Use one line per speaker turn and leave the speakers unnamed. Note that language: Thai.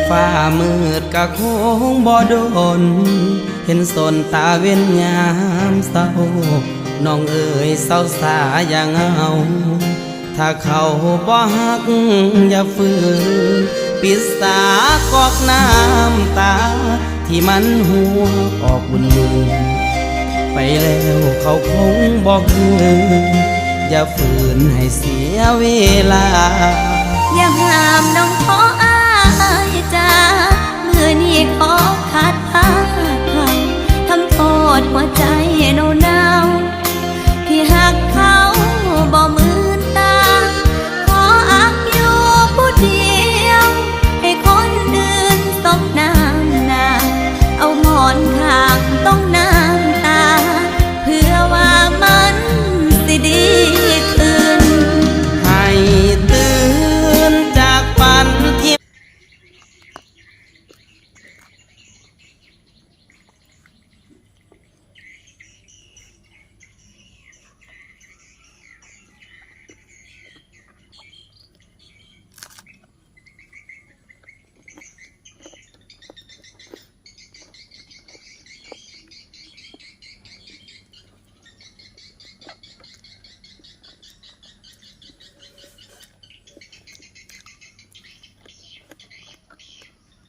ฟ้ามืดกะคงบ่โดนเห็นสนตาเว้นยามเศร้าน้องเอ๋ยเศร้าสาอย่างเอาถ้าเขาบ่ฮักอย่าฝืนปิดสากอกน้ำตาที่มันหัวออกบุญมือไปแล้วเขาคงบอกคืนอย่าฝืนให้เสียเวลา
อย่าห้ามน้องขอ